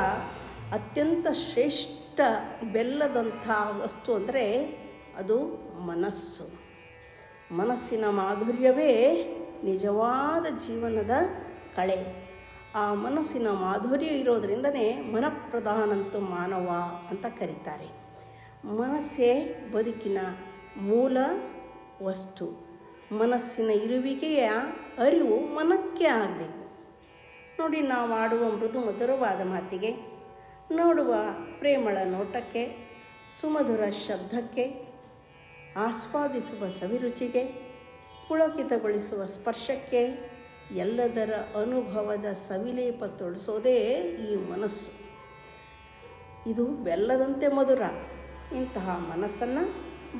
ಅತ್ಯಂತ ಶ್ರೇಷ್ಠ ಬೆಲ್ಲದಂಥ ವಸ್ತು ಅಂದರೆ ಅದು ಮನಸ್ಸು. ಮನಸ್ಸಿನ ಮಾಧುರ್ಯವೇ ನಿಜವಾದ ಜೀವನದ ಕಳೆ. ಆ ಮನಸ್ಸಿನ ಮಾಧುರ್ಯ ಇರೋದರಿಂದನೇ ಮನಪ್ರಧಾನಂತೂ ಮಾನವ ಅಂತ ಕರೀತಾರೆ. ಮನಸ್ಸೇ ಬದುಕಿನ ಮೂಲ ವಸ್ತು. ಮನಸ್ಸಿನ ಇರುವಿಕೆಯ ಅರಿವು ಮನಕ್ಕೆ ಆಗಬೇಕು. ನೋಡಿ, ನಾವು ಆಡುವ ಮೃದು ಮಧುರವಾದ ಮಾತಿಗೆ, ನೋಡುವ ಪ್ರೇಮಳ ನೋಟಕ್ಕೆ, ಸುಮಧುರ ಶಬ್ದಕ್ಕೆ, ಆಸ್ವಾದಿಸುವ ಸವಿರುಚಿಗೆ, ಪುಳಕಿತಗೊಳಿಸುವ ಸ್ಪರ್ಶಕ್ಕೆ, ಎಲ್ಲದರ ಅನುಭವದ ಸವಿಲೇಪ ತೊಡಿಸೋದೇ ಈ ಮನಸ್ಸು. ಇದು ಬೆಲ್ಲದಂತೆ ಮಧುರ. ಇಂತಹ ಮನಸ್ಸನ್ನು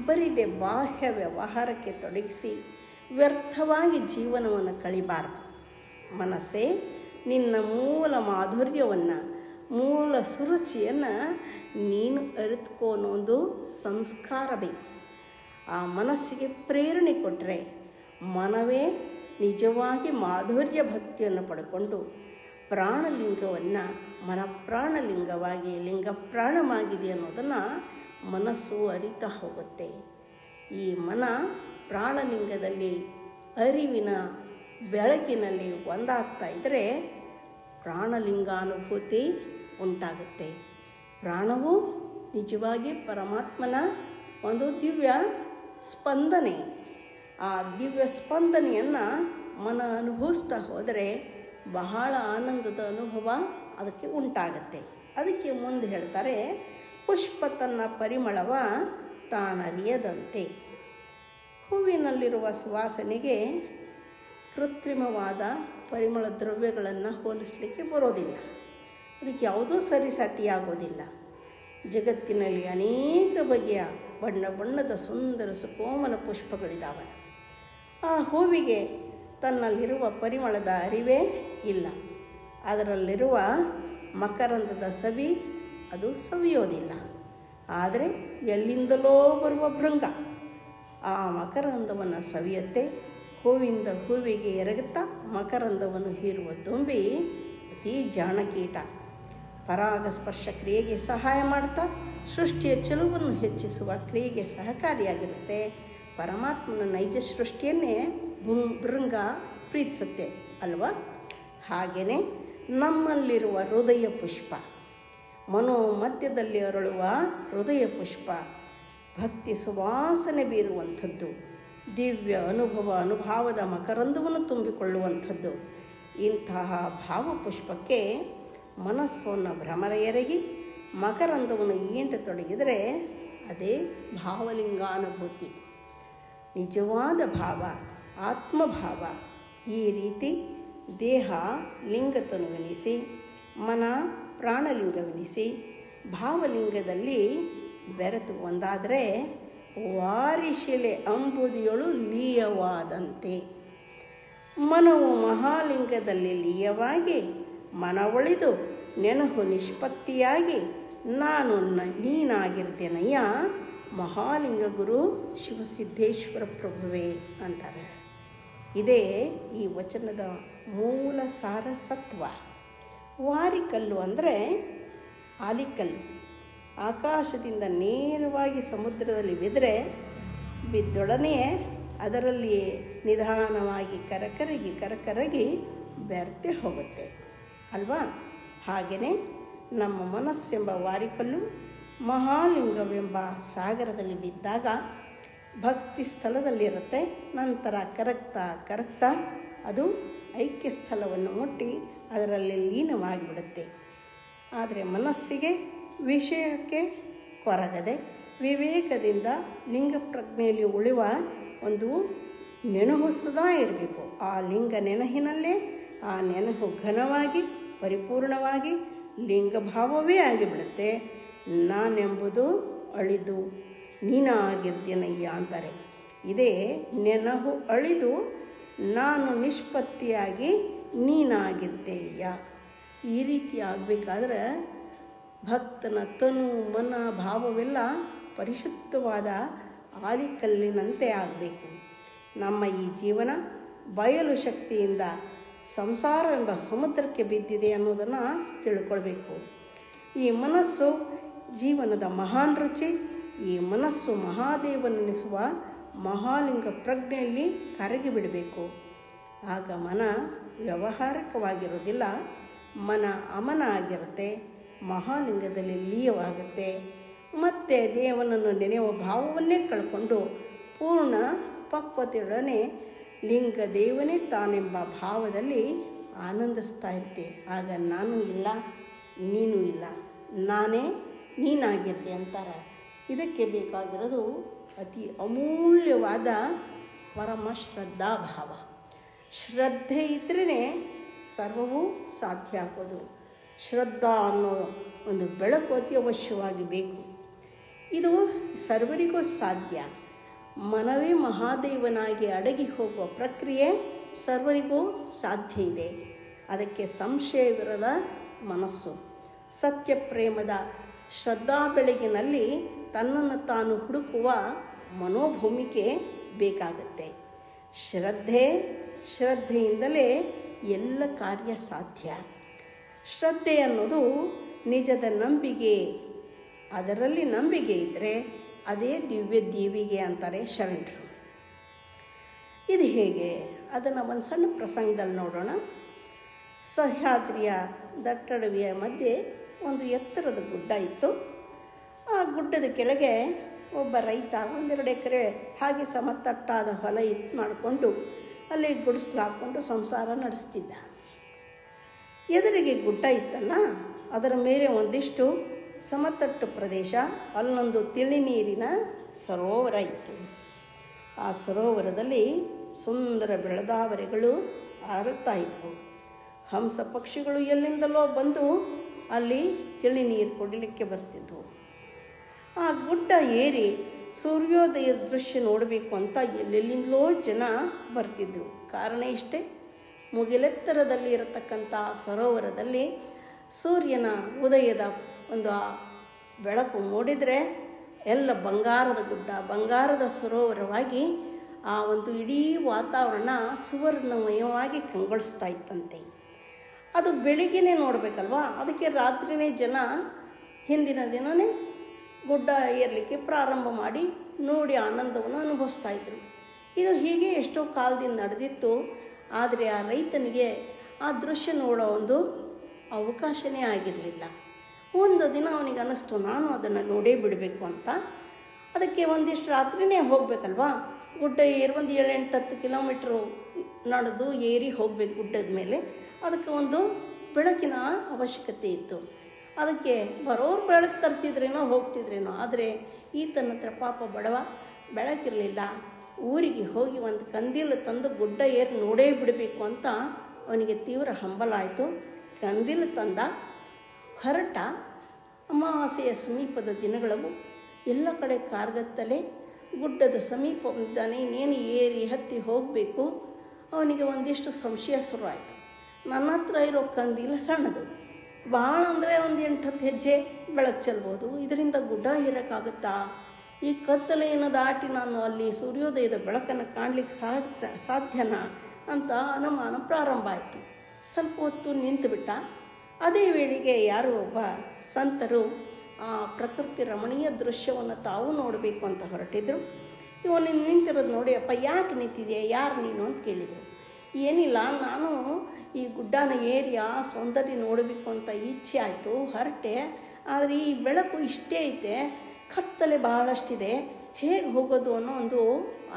ಬರಿದೆ ಬಾಹ್ಯ ವ್ಯವಹಾರಕ್ಕೆ ತೊಡಗಿಸಿ ವ್ಯರ್ಥವಾಗಿ ಜೀವನವನ್ನು ಕಳಿಬಾರದು. ಮನಸ್ಸೇ, ನಿನ್ನ ಮೂಲ ಮಾಧುರ್ಯವನ್ನು, ಮೂಲ ಸುರುಚಿಯನ್ನು ನೀನು ಅರಿತುಕೋ ಅನ್ನೋದು ಸಂಸ್ಕಾರ ಬೇಕು. ಆ ಮನಸ್ಸಿಗೆ ಪ್ರೇರಣೆ ಕೊಟ್ಟರೆ ಮನವೇ ನಿಜವಾಗಿ ಮಾಧುರ್ಯ ಭಕ್ತಿಯನ್ನು ಪಡ್ಕೊಂಡು ಪ್ರಾಣಲಿಂಗವನ್ನು ಮನಪ್ರಾಣಲಿಂಗವಾಗಿ ಲಿಂಗ ಪ್ರಾಣವಾಗಿದೆ ಅನ್ನೋದನ್ನು ಮನಸ್ಸು ಅರಿತಾ ಹೋಗುತ್ತೆ. ಈ ಮನ ಪ್ರಾಣಲಿಂಗದಲ್ಲಿ ಅರಿವಿನ ಬೆಳಕಿನಲ್ಲಿ ಒಂದಾಗ್ತಾ ಇದ್ದರೆ ಪ್ರಾಣಲಿಂಗಾನುಭೂತಿ ಉಂಟಾಗುತ್ತೆ. ಪ್ರಾಣವು ನಿಜವಾಗಿ ಪರಮಾತ್ಮನ ಒಂದು ದಿವ್ಯ ಸ್ಪಂದನೆ. ಆ ದಿವ್ಯ ಸ್ಪಂದನೆಯನ್ನು ಮನ ಅನುಭವಿಸ್ತಾ ಹೋದರೆ ಬಹಳ ಆನಂದದ ಅನುಭವ ಅದಕ್ಕೆ ಉಂಟಾಗತ್ತೆ. ಅದಕ್ಕೆ ಮುಂದೆ ಹೇಳ್ತಾರೆ, ಪುಷ್ಪ ತನ್ನ ಪರಿಮಳವ ತಾನರಿಯದಂತೆ. ಹೂವಿನಲ್ಲಿರುವ ಸುವಾಸನೆಗೆ ಕೃತ್ರಿಮವಾದ ಪರಿಮಳ ದ್ರವ್ಯಗಳನ್ನು ಹೋಲಿಸಲಿಕ್ಕೆ ಬರೋದಿಲ್ಲ. ಅದಕ್ಕೆ ಯಾವುದೂ ಸರಿಸಾಟಿಯಾಗೋದಿಲ್ಲ. ಜಗತ್ತಿನಲ್ಲಿ ಅನೇಕ ಬಗೆಯ ಬಣ್ಣ ಬಣ್ಣದ ಸುಂದರ ಸುಕೋಮಲ ಪುಷ್ಪಗಳಿದ್ದಾವೆ. ಆ ಹೂವಿಗೆ ತನ್ನಲ್ಲಿರುವ ಪರಿಮಳದ ಅರಿವೇ ಇಲ್ಲ. ಅದರಲ್ಲಿರುವ ಮಕರಂದದ ಸವಿ ಅದು ಸವಿಯೋದಿಲ್ಲ. ಆದರೆ ಎಲ್ಲಿಂದಲೋ ಬರುವ ಭೃಂಗ ಆ ಮಕರಂದವನ್ನು ಸವಿಯತ್ತೆ. ಹೂವಿಂದ ಹೂವಿಗೆ ಎರಗುತ್ತಾ ಮಕರಂದವನ್ನು ಹೀರುವ ತುಂಬಿ ಅತೀ ಜಾಣಕೀಟ. ಪರಾಗಸ್ಪರ್ಶ ಕ್ರಿಯೆಗೆ ಸಹಾಯ ಮಾಡ್ತಾ ಸೃಷ್ಟಿಯ ಚೆಲುವನ್ನು ಹೆಚ್ಚಿಸುವ ಕ್ರಿಯೆಗೆ ಸಹಕಾರಿಯಾಗಿರುತ್ತೆ. ಪರಮಾತ್ಮನ ನೈಜ ಸೃಷ್ಟಿಯನ್ನೇ ಭೃಂಗ ಪ್ರೀತಿಸುತ್ತೆ ಅಲ್ವಾ? ಹಾಗೆಯೇ ನಮ್ಮಲ್ಲಿರುವ ಹೃದಯ ಪುಷ್ಪ, ಮನೋಮಧ್ಯದಲ್ಲಿ ಅರಳುವ ಹೃದಯ ಪುಷ್ಪ ಭಕ್ತಿ ಸುವಾಸನೆ ಬೀರುವಂಥದ್ದು, ದಿವ್ಯ ಅನುಭವದ ಮಕರಂದವನ್ನು ತುಂಬಿಕೊಳ್ಳುವಂಥದ್ದು. ಇಂತಹ ಭಾವಪುಷ್ಪಕ್ಕೆ ಮನಸ್ಸನ್ನು ಭ್ರಮರ ಎರಗಿ ಮಕರಂದವನ್ನು ತೊಡಗಿದರೆ ಅದೇ ಭಾವಲಿಂಗಾನುಭೂತಿ, ನಿಜವಾದ ಭಾವ, ಆತ್ಮಭಾವ. ಈ ರೀತಿ ದೇಹ ಲಿಂಗತನುವೆನಿಸಿ, ಮನ ಪ್ರಾಣಲಿಂಗವೆನಿಸಿ, ಭಾವಲಿಂಗದಲ್ಲಿ ಬೆರೆತು ಒಂದಾದರೆ ವಾರಿಶಿಲೆ ಅಂಬುದಿಯೊಳು ಲೀಯವಾದಂತೆ. ಮನವು ಮಹಾಲಿಂಗದಲ್ಲಿ ಲೀಯವಾಗಿ ಮನವೊಳಿದು ನೆನಹು ನಿಷ್ಪತ್ತಿಯಾಗಿ ನಾನು ನೀನಾಗಿರ್ತೇನಯ್ಯ ಮಹಾಲಿಂಗ ಗುರು ಶಿವಸಿದ್ದೇಶ್ವರ ಪ್ರಭುವೇ ಅಂತಾರೆ. ಇದೇ ಈ ವಚನದ ಮೂಲ ಸಾರ ಸತ್ವ. ವಾರಿಕಲ್ಲು ಅಂದರೆ ಆಲಿಕಲ್ಲು. ಆಕಾಶದಿಂದ ನೇರವಾಗಿ ಸಮುದ್ರದಲ್ಲಿ ಬಿದ್ದೊಡನೆ ಅದರಲ್ಲಿಯೇ ನಿಧಾನವಾಗಿ ಕರಕರಗಿ ಬೆರ್ತೆ ಹೋಗುತ್ತೆ ಅಲ್ವಾ? ಹಾಗೆಯೇ ನಮ್ಮ ಮನಸ್ಸೆಂಬ ವಾರಿಕಲ್ಲು ಮಹಾಲಿಂಗವೆಂಬ ಸಾಗರದಲ್ಲಿ ಬಿದ್ದಾಗ ಭಕ್ತಿ ಸ್ಥಳದಲ್ಲಿರುತ್ತೆ. ನಂತರ ಕರಗ್ತಾ ಅದು ಐಕ್ಯ ಸ್ಥಳವನ್ನು ಮುಟ್ಟಿ ಅದರಲ್ಲಿ ಲೀನವಾಗಿಬಿಡುತ್ತೆ. ಆದರೆ ಮನಸ್ಸಿಗೆ ವಿಷಯಕ್ಕೆ ಕೊರಗದೆ ವಿವೇಕದಿಂದ ಲಿಂಗ ಪ್ರಜ್ಞೆಯಲ್ಲಿ ಉಳಿಯುವ ಒಂದು ನೆನಹು ಸದಾ ಇರಬೇಕು. ಆ ಲಿಂಗ ನೆನಹಿನಲ್ಲೇ ಆ ನೆನಹು ಘನವಾಗಿ ಪರಿಪೂರ್ಣವಾಗಿ ಲಿಂಗಭಾವವೇ ಆಗಿಬಿಡುತ್ತೆ. ನಾನೆಂಬುದು ಅಳಿದು ನೀನಾಗಿರ್ತೀನಯ್ಯ ಅಂತಾರೆ. ಇದೇ ನೆನಹು ಅಳಿದು ನಾನು ನಿಷ್ಪತ್ತಿಯಾಗಿ ನೀನಾಗಿರ್ತೀಯ. ಈ ರೀತಿ ಆಗಬೇಕಾದ್ರೆ ಭಕ್ತನ ತನು ಮನ ಭಾವವೆಲ್ಲ ಪರಿಶುದ್ಧವಾದ ಆಲಿಕಲ್ಲಿನಂತೆ ಆಗಬೇಕು. ನಮ್ಮ ಈ ಜೀವನ ಬಯಲು ಶಕ್ತಿಯಿಂದ ಸಂಸಾರ ಎಂಬ ಸಮುದ್ರಕ್ಕೆ ಬಿದ್ದಿದೆ ಅನ್ನೋದನ್ನು ತಿಳ್ಕೊಳ್ಬೇಕು. ಈ ಮನಸ್ಸು ಜೀವನದ ಮಹಾನ್ ರುಚಿ. ಈ ಮನಸ್ಸು ಮಹಾದೇವನೆನಿಸುವ ಮಹಾಲಿಂಗ ಪ್ರಜ್ಞೆಯಲ್ಲಿ ಕರಗಿ ಬಿಡಬೇಕು. ಆಗ ಮನ ವ್ಯವಹಾರಿಕವಾಗಿರೋದಿಲ್ಲ, ಮನ ಅಮನ ಆಗಿರುತ್ತೆ, ಮಹಾಲಿಂಗದಲ್ಲಿ ಲೀಯವಾಗುತ್ತೆ. ಮತ್ತೆ ದೇವನನ್ನು ನೆನೆಯುವ ಭಾವವನ್ನೇ ಕಳ್ಕೊಂಡು ಪೂರ್ಣ ಪಕ್ವತೆಯೊಡನೆ ಲಿಂಗ ದೇವನೇ ತಾನೆಂಬ ಭಾವದಲ್ಲಿ ಆನಂದಿಸ್ತಾ ಇರ್ತೆ. ಆಗ ನಾನು ಇಲ್ಲ, ನೀನು ಇಲ್ಲ, ನಾನೇ ನೀನಾಗಿರ್ತೆ ಅಂತಾರೆ. ಇದಕ್ಕೆ ಬೇಕಾಗಿರೋದು ಅತಿ ಅಮೂಲ್ಯವಾದ ಪರಮ ಶ್ರದ್ಧಾಭಾವ. ಶ್ರದ್ಧೆ ಇದ್ರೇ ಸರ್ವವೂ ಸಾಧ್ಯ ಆಗೋದು. ಶ್ರದ್ಧಾ ಅನ್ನೋ ಒಂದು ಬೆಳಕು ಅತಿ ಅವಶ್ಯವಾಗಿ ಬೇಕು. ಇದು ಸರ್ವರಿಗೂ ಸಾಧ್ಯ. ಮನವೇ ಮಹಾದೇವನಾಗಿ ಅಡಗಿ ಹೋಗುವ ಪ್ರಕ್ರಿಯೆ ಸರ್ವರಿಗೂ ಸಾಧ್ಯ ಇದೆ. ಅದಕ್ಕೆ ಸಂಶಯವಿರದ ಮನಸ್ಸು, ಸತ್ಯ ಪ್ರೇಮದ ಶ್ರದ್ಧಾ ಬೆಳಗಿನಲ್ಲಿ ತನ್ನನ್ನು ತಾನು ಹುಡುಕುವ ಮನೋಭೂಮಿಕೆ ಬೇಕಾಗುತ್ತೆ. ಶ್ರದ್ಧೆಯಿಂದಲೇ ಎಲ್ಲ ಕಾರ್ಯ ಸಾಧ್ಯ. ಶ್ರದ್ಧೆ ಅನ್ನೋದು ನಿಜದ ನಂಬಿಕೆ. ಅದರಲ್ಲಿ ನಂಬಿಕೆ ಇದ್ದರೆ ಅದೇ ದಿವ್ಯ ದೀವಿಗೆ ಅಂತಾರೆ ಶರಣರು. ಇದು ಹೇಗೆ? ಅದನ್ನು ಒಂದು ಸಣ್ಣ ಪ್ರಸಂಗದಲ್ಲಿ ನೋಡೋಣ. ಸಹ್ಯಾದ್ರಿಯ ದಟ್ಟಡವಿಯ ಮಧ್ಯೆ ಒಂದು ಎತ್ತರದ ಗುಡ್ಡ ಇತ್ತು. ಆ ಗುಡ್ಡದ ಕೆಳಗೆ ಒಬ್ಬ ರೈತ 1-2 ಎಕರೆ ಹಾಗೆ ಸಮತಟ್ಟಾದ ಹೊಲ ಮಾಡಿಕೊಂಡು ಅಲ್ಲಿ ಗುಡಿಸ್ಲು ಹಾಕ್ಕೊಂಡು ಸಂಸಾರ ನಡೆಸ್ತಿದ್ದ. ಎದುರಿಗೆ ಗುಡ್ಡ ಇತ್ತಲ್ಲ, ಅದರ ಮೇಲೆ ಒಂದಿಷ್ಟು ಸಮತಟ್ಟು ಪ್ರದೇಶ, ಅಲ್ಲೊಂದು ತಿಳಿ ನೀರಿನ ಸರೋವರ ಇತ್ತು. ಆ ಸರೋವರದಲ್ಲಿ ಸುಂದರ ಬೆಳದಾವರೆಗಳು ಆಡುತ್ತಾ ಇದ್ವು. ಹಂಸ ಪಕ್ಷಿಗಳು ಎಲ್ಲಿಂದಲೋ ಬಂದು ಅಲ್ಲಿ ತಿಳಿ ನೀರು ಕುಡಿಲಿಕ್ಕೆ ಬರ್ತಿದ್ವು. ಆ ಗುಡ್ಡ ಏರಿ ಸೂರ್ಯೋದಯ ದೃಶ್ಯ ನೋಡಬೇಕು ಅಂತ ಎಲ್ಲೆಲ್ಲಿಂದಲೋ ಜನ ಬರ್ತಿದ್ರು. ಕಾರಣ ಇಷ್ಟೇ, ಮುಗಿಲೆತ್ತರದಲ್ಲಿ ಇರತಕ್ಕಂಥ ಸರೋವರದಲ್ಲಿ ಸೂರ್ಯನ ಉದಯದ ಒಂದು ಬೆಳಕು ಮೂಡಿದರೆ ಎಲ್ಲ ಬಂಗಾರದ ಗುಡ್ಡ, ಬಂಗಾರದ ಸರೋವರವಾಗಿ ಆ ಒಂದು ಇಡೀ ವಾತಾವರಣ ಸುವರ್ಣಮಯವಾಗಿ ಕಂಗೊಳಿಸ್ತಾ ಇತ್ತಂತೆ. ಅದು ಬೆಳಿಗ್ಗೆನೇ ನೋಡಬೇಕಲ್ವ, ಅದಕ್ಕೆ ರಾತ್ರಿಯೇ ಜನ ಹಿಂದಿನ ದಿನವೇ ಗುಡ್ಡ ಏರಲಿಕ್ಕೆ ಪ್ರಾರಂಭ ಮಾಡಿ ನೋಡಿ ಆನಂದವನ್ನು ಅನುಭವಿಸ್ತಾ ಇದ್ರು. ಇದು ಹೀಗೆ ಎಷ್ಟೋ ಕಾಲದಿಂದ ನಡೆದಿತ್ತು. ಆದರೆ ಆ ರೈತನಿಗೆ ಆ ದೃಶ್ಯ ನೋಡೋ ಒಂದು ಅವಕಾಶವೇ ಆಗಿರಲಿಲ್ಲ. ಒಂದು ದಿನ ಅವನಿಗೆ ಅನ್ನಿಸ್ತು, ನಾನು ಅದನ್ನು ನೋಡೇ ಬಿಡಬೇಕು ಅಂತ. ಅದಕ್ಕೆ ಒಂದಿಷ್ಟು ರಾತ್ರಿಯೇ ಹೋಗಬೇಕಲ್ವಾ, ಗುಡ್ಡ ಏರಿ ಒಂದು 7-8-10 ಕಿಲೋಮೀಟ್ರು ನಡೆದು ಏರಿ ಹೋಗಬೇಕು ಗುಡ್ಡದ ಮೇಲೆ. ಅದಕ್ಕೆ ಒಂದು ಬೆಳಕಿನ ಅವಶ್ಯಕತೆ ಇತ್ತು. ಅದಕ್ಕೆ ಬರೋರು ಬೆಳಕು ತರ್ತಿದ್ರೇನೋ ಹೋಗ್ತಿದ್ರೇನೋ. ಆದರೆ ಈತನ ಹತ್ರ ಪಾಪ ಬಡವ, ಬೆಳಕಿರಲಿಲ್ಲ. ಊರಿಗೆ ಹೋಗಿ ಒಂದು ಕಂದೀಲು ತಂದು ಗುಡ್ಡ ಏರಿ ನೋಡೇ ಬಿಡಬೇಕು ಅಂತ ಅವನಿಗೆ ತೀವ್ರ ಹಂಬಲ ಆಯಿತು. ಕಂದೀಲು ತಂದ, ಹೊರಟ. ಅಮಾವಾಸ್ಯೆಯ ಸಮೀಪದ ದಿನಗಳವು. ಎಲ್ಲ ಕಡೆ ಕಾರ್ಗತ್ತಲೆ. ಗುಡ್ಡದ ಸಮೀಪವಿದ್ದಾನೆ, ಇನ್ನೇನು ಏರಿ ಹತ್ತಿ ಹೋಗಬೇಕು. ಅವನಿಗೆ ಒಂದಿಷ್ಟು ಸಂಶಯ ಶುರುವಾಯಿತು. ನನ್ನ ಹತ್ರ ಇರೋ ಕಂದೀಲು ಸಣ್ಣದು, ಭಾಳ ಅಂದರೆ ಒಂದು 8-10 ಹೆಜ್ಜೆ ಬೆಳಕು ಚೆಲ್ಬೋದು. ಇದರಿಂದ ಗುಡ್ಡ ಏರೋಕ್ಕಾಗುತ್ತಾ? ಈ ಕತ್ತಲೆಯನ್ನು ದಾಟಿ ನಾನು ಅಲ್ಲಿ ಸೂರ್ಯೋದಯದ ಬೆಳಕನ್ನು ಕಾಣಲಿಕ್ಕೆ ಸಾಧ್ಯನಾ ಅಂತ ಅನುಮಾನ ಪ್ರಾರಂಭ ಆಯಿತು. ಸ್ವಲ್ಪ ಹೊತ್ತು ನಿಂತುಬಿಟ್ಟ. ಅದೇ ವೇಳೆಗೆ ಯಾರೋ ಒಬ್ಬ ಸಂತರು ಆ ಪ್ರಕೃತಿ ರಮಣೀಯ ದೃಶ್ಯವನ್ನು ತಾವು ನೋಡಬೇಕು ಅಂತ ಹೊರಟಿದ್ರು. ಇವನು ನಿಂತಿರೋದು ನೋಡಿ, ಅಪ್ಪ ಯಾಕೆ ನಿಂತಿದೆಯಾ, ಯಾರು ನೀನು ಅಂತ ಕೇಳಿದರು. ಏನಿಲ್ಲ, ನಾನು ಈ ಗುಡ್ಡನ ಏರಿ ಆ ಸೌಂದರ್ಯ ನೋಡಬೇಕು ಅಂತ ಇಚ್ಛೆ ಆಯಿತು, ಹೊರಟೆ. ಆದರೆ ಈ ಬೆಳಕು ಇಷ್ಟೇ ಐತೆ, ಕತ್ತಲೆ ಬಹಳಷ್ಟಿದೆ, ಹೇಗೆ ಹೋಗೋದು ಅನ್ನೋ ಒಂದು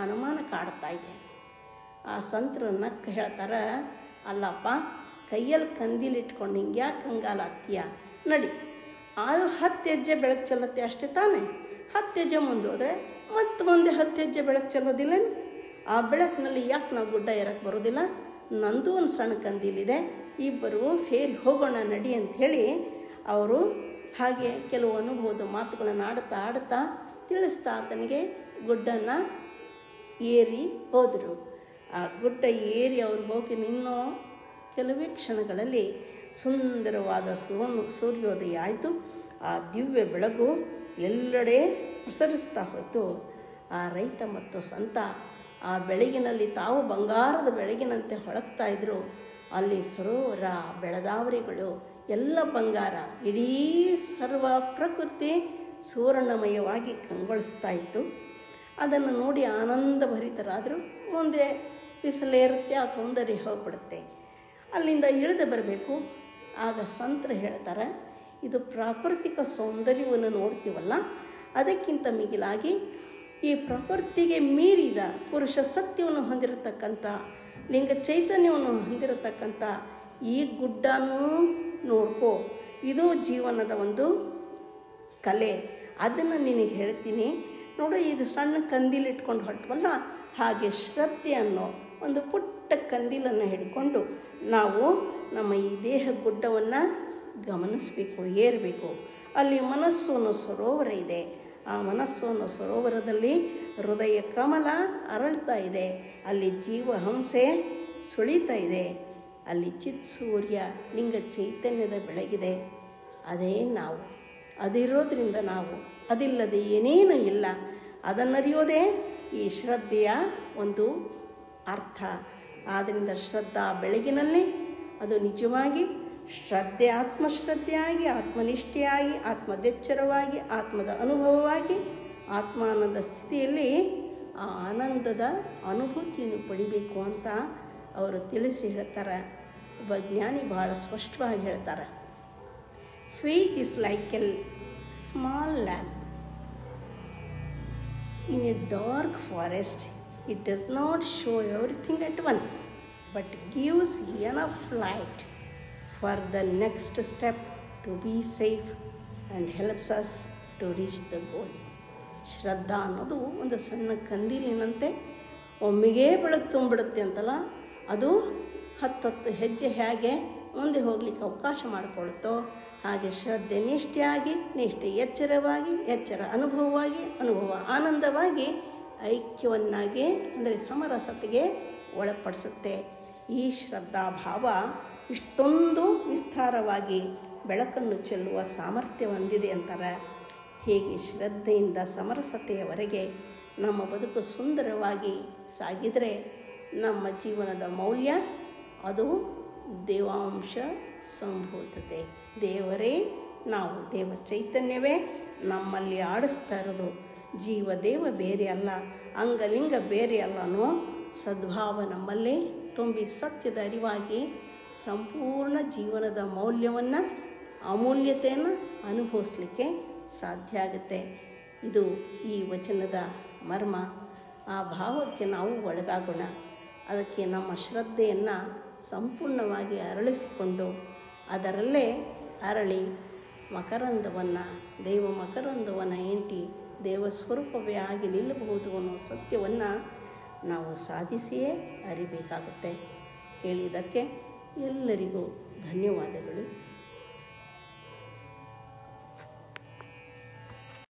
ಅನುಮಾನ ಕಾಡ್ತಾ ಇದೆ. ಆ ಸಂತರನ್ನ ಹೇಳ್ತಾರೆ, ಅಲ್ಲಪ್ಪ ಕೈಯಲ್ಲಿ ಕಂದೀಲಿಟ್ಕೊಂಡು ಹಿಂಗೆ ಯಾಕೆ ಕಂಗಾಲಾಗ್ತೀಯ, ನಡಿ. ಅದು 10 ಹೆಜ್ಜೆ ಬೆಳಕು ಚೆಲ್ಲುತ್ತೆ ಅಷ್ಟೇ ತಾನೇ. 10 ಹೆಜ್ಜೆ ಮುಂದೆ ಹೋದರೆ ಮತ್ತು ಮುಂದೆ 10 ಹೆಜ್ಜೆ ಬೆಳಕು ಚೆಲ್ಲೋದಿಲ್ಲ. ಆ ಬೆಳಕಿನಲ್ಲಿ ಯಾಕೆ ನಾವು ಗುಡ್ಡ ಏರಕ್ಕೆ ಬರೋದಿಲ್ಲ? ನಂದು ಒಂದು ಸಣ್ಣ ಕಂದೀಲಿದೆ, ಇಬ್ಬರು ಸೇರಿ ಹೋಗೋಣ ನಡಿ ಅಂಥೇಳಿ ಅವರು ಹಾಗೆ ಕೆಲವು ಅನುಭವದ ಮಾತುಗಳನ್ನು ಆಡ್ತಾ ತಿಳಿಸ್ತಾ ಆತನಿಗೆ ಗುಡ್ಡನ್ನು ಏರಿ ಹೋದರು. ಆ ಗುಡ್ಡ ಏರಿ ಅವ್ರು ಹೋಗಿ ನಿನ್ನೋ ಕೆಲವೇ ಕ್ಷಣಗಳಲ್ಲಿ ಸುಂದರವಾದ ಸೂರ್ಯೋದಯ ಆಯಿತು. ಆ ದಿವ್ಯ ಬೆಳಕು ಎಲ್ಲೆಡೆ ಪಸರಿಸ್ತಾ ಹೋಯಿತು. ಆ ರೈತ ಮತ್ತು ಸಂತ ಆ ಬೆಳಗಿನಲ್ಲಿ ತಾವು ಬಂಗಾರದ ಬೆಳಗಿನಂತೆ ಹೊಳಗ್ತಾ ಇದ್ದರು. ಅಲ್ಲಿ ಸರೋವರ, ಬೆಳದಾವರಿಗಳು ಎಲ್ಲ ಬಂಗಾರ, ಇಡೀ ಸರ್ವ ಪ್ರಕೃತಿ ಸುವರ್ಣಮಯವಾಗಿ ಕಂಗೊಳಿಸ್ತಾ ಇತ್ತು. ಅದನ್ನು ನೋಡಿ ಆನಂದಭರಿತರಾದರು. ಮುಂದೆ ಬಿಸಿಲೇರುತ್ತೆ, ಆ ಸೌಂದರ್ಯ ಹೋಗ್ಬಿಡುತ್ತೆ. ಅಲ್ಲಿಂದ ಇಳಿದು ಬರಬೇಕು. ಆಗ ಸಂತರು ಹೇಳ್ತಾರೆ, ಇದು ಪ್ರಾಕೃತಿಕ ಸೌಂದರ್ಯವನ್ನು ನೋಡ್ತೀವಲ್ಲ, ಅದಕ್ಕಿಂತ ಮಿಗಿಲಾಗಿ ಈ ಪ್ರಕೃತಿಗೆ ಮೀರಿದ ಪುರುಷ ಸತ್ಯವನ್ನು ಹೊಂದಿರತಕ್ಕಂಥ, ಲಿಂಗ ಚೈತನ್ಯವನ್ನು ಹೊಂದಿರತಕ್ಕಂಥ ಈ ಗುಡ್ಡನೂ ನೋಡ್ಕೋ. ಇದು ಜೀವನದ ಒಂದು ಕಲೆ. ಅದನ್ನು ನಿನಗೆ ಹೇಳ್ತೀನಿ ನೋಡು. ಇದು ಸಣ್ಣ ಕಂದೀಲಿಟ್ಕೊಂಡು ಹೊರಟವಲ್ಲ, ಹಾಗೆ ಶ್ರದ್ಧೆ ಅನ್ನೋ ಒಂದು ಪುಟ್ಟ ಕಂದೀಲನ್ನು ಹಿಡ್ಕೊಂಡು ನಾವು ನಮ್ಮ ಈ ದೇಹ ಗುಡ್ಡವನ್ನು ಗಮನಿಸಬೇಕು, ಏರಬೇಕು. ಅಲ್ಲಿ ಮನಸ್ಸು ಅನ್ನೋ ಸರೋವರ ಇದೆ. ಆ ಮನಸ್ಸು ಅನ್ನೋ ಸರೋವರದಲ್ಲಿ ಹೃದಯ ಕಮಲ ಅರಳ್ತಾ ಇದೆ. ಅಲ್ಲಿ ಜೀವಹಂಸೆ ಸುಳಿತಾ ಇದೆ. ಅಲ್ಲಿ ಚಿತ್ ಸೂರ್ಯ ಲಿಂಗ ಚೈತನ್ಯದ ಬೆಳಗಿದೆ. ಅದೇ ನಾವು. ಅದಿರೋದ್ರಿಂದ ನಾವು, ಅದಿಲ್ಲದೆ ಏನೇನೂ ಇಲ್ಲ. ಅದನ್ನರಿಯೋದೇ ಈ ಶ್ರದ್ಧೆಯ ಒಂದು ಅರ್ಥ. ಆದ್ದರಿಂದ ಶ್ರದ್ಧಾ ಬೆಳಗಿನಲ್ಲಿ ಅದು ನಿಜವಾಗಿ ಶ್ರದ್ಧೆ ಆತ್ಮಶ್ರದ್ಧೆಯಾಗಿ, ಆತ್ಮನಿಷ್ಠೆಯಾಗಿ, ಆತ್ಮದೆಚ್ಚರವಾಗಿ, ಆತ್ಮದ ಅನುಭವವಾಗಿ, ಆತ್ಮಾನಂದ ಸ್ಥಿತಿಯಲ್ಲಿ ಆ ಆನಂದದ ಅನುಭೂತಿಯನ್ನು ಪಡಿಬೇಕು ಅಂತ ಅವರು ತಿಳಿಸಿ ಹೇಳ್ತಾರೆ. ಒಬ್ಬ ಜ್ಞಾನಿ ಭಾಳ ಸ್ಪಷ್ಟವಾಗಿ ಹೇಳ್ತಾರೆ, faith is like A small lamp in a dark forest. It does not show everything at once, but gives enough light for the next step to be safe and helps us to reach the goal. ಶ್ರದ್ಧಾ ಅನ್ನೋದು ಒಂದು ಸಣ್ಣ ಕಂದೀಲಿನಂತೆ ಒಮ್ಮೆಗೇ ಬೆಳಕು ತುಂಬಿಡುತ್ತೆ ಅಂತಲ್ಲ, ಅದು 10 ಹೆಜ್ಜೆ ಹೇಗೆ ಮುಂದೆ ಹೋಗ್ಲಿಕ್ಕೆ ಅವಕಾಶ ಮಾಡಿಕೊಳ್ತೋ ಹಾಗೆ ಶ್ರದ್ಧೆ ನಿಷ್ಠೆಯಾಗಿ, ನಿಷ್ಠೆ ಎಚ್ಚರವಾಗಿ, ಎಚ್ಚರ ಅನುಭವವಾಗಿ, ಅನುಭವ ಆನಂದವಾಗಿ, ಐಕ್ಯವನ್ನಾಗಿ ಅಂದರೆ ಸಮರಸತೆಗೆ ಒಳಪಡಿಸುತ್ತೆ. ಈ ಶ್ರದ್ಧಾಭಾವ ಇಷ್ಟೊಂದು ವಿಸ್ತಾರವಾಗಿ ಬೆಳಕನ್ನು ಚೆಲ್ಲುವ ಸಾಮರ್ಥ್ಯ ಹೊಂದಿದೆ ಅಂತಾರೆ. ಹೀಗೆ ಶ್ರದ್ಧೆಯಿಂದ ಸಮರಸತೆಯವರೆಗೆ ನಮ್ಮ ಬದುಕು ಸುಂದರವಾಗಿ ಸಾಗಿದರೆ ನಮ್ಮ ಜೀವನದ ಮೌಲ್ಯ ಅದು ದೇವಾಂಶ ಸಂಭೂತತೆ. ದೇವರೇ ನಾವು, ದೇವ ಚೈತನ್ಯವೇ ನಮ್ಮಲ್ಲಿ ಆಡಿಸ್ತಾ ಇರೋದು. ಜೀವದೇವ ಬೇರೆ ಅಲ್ಲ, ಅಂಗಲಿಂಗ ಬೇರೆ ಅಲ್ಲ ಅನ್ನೋ ಸದ್ಭಾವ ನಮ್ಮಲ್ಲಿ ತುಂಬಿ ಸತ್ಯದ ಅರಿವಾಗಿ ಸಂಪೂರ್ಣ ಜೀವನದ ಮೌಲ್ಯವನ್ನು, ಅಮೂಲ್ಯತೆಯನ್ನು ಅನುಭವಿಸ್ಲಿಕ್ಕೆ ಸಾಧ್ಯ ಆಗುತ್ತೆ. ಇದು ಈ ವಚನದ ಮರ್ಮ. ಆ ಭಾವಕ್ಕೆ ನಾವು ಒಳಗಾಗೋಣ. ಅದಕ್ಕೆ ನಮ್ಮ ಶ್ರದ್ಧೆಯನ್ನು ಸಂಪೂರ್ಣವಾಗಿ ಅರಳಿಸಿಕೊಂಡು ಅದರಲ್ಲೇ ಅರಳಿ ಮಕರಂದವನ್ನು, ದೇವ ಮಕರಂದವನ್ನು ಎಂಟಿ ದೇವಸ್ವರೂಪವೇ ಆಗಿ ನಿಲ್ಲಬಹುದು ಅನ್ನೋ ಸತ್ಯವನ್ನು ನಾವು ಸಾಧಿಸಿಯೇ ಅರಿಬೇಕಾಗುತ್ತೆ. ಕೇಳಿದ್ದಕ್ಕೆ ಎಲ್ಲರಿಗೂ ಧನ್ಯವಾದಗಳು.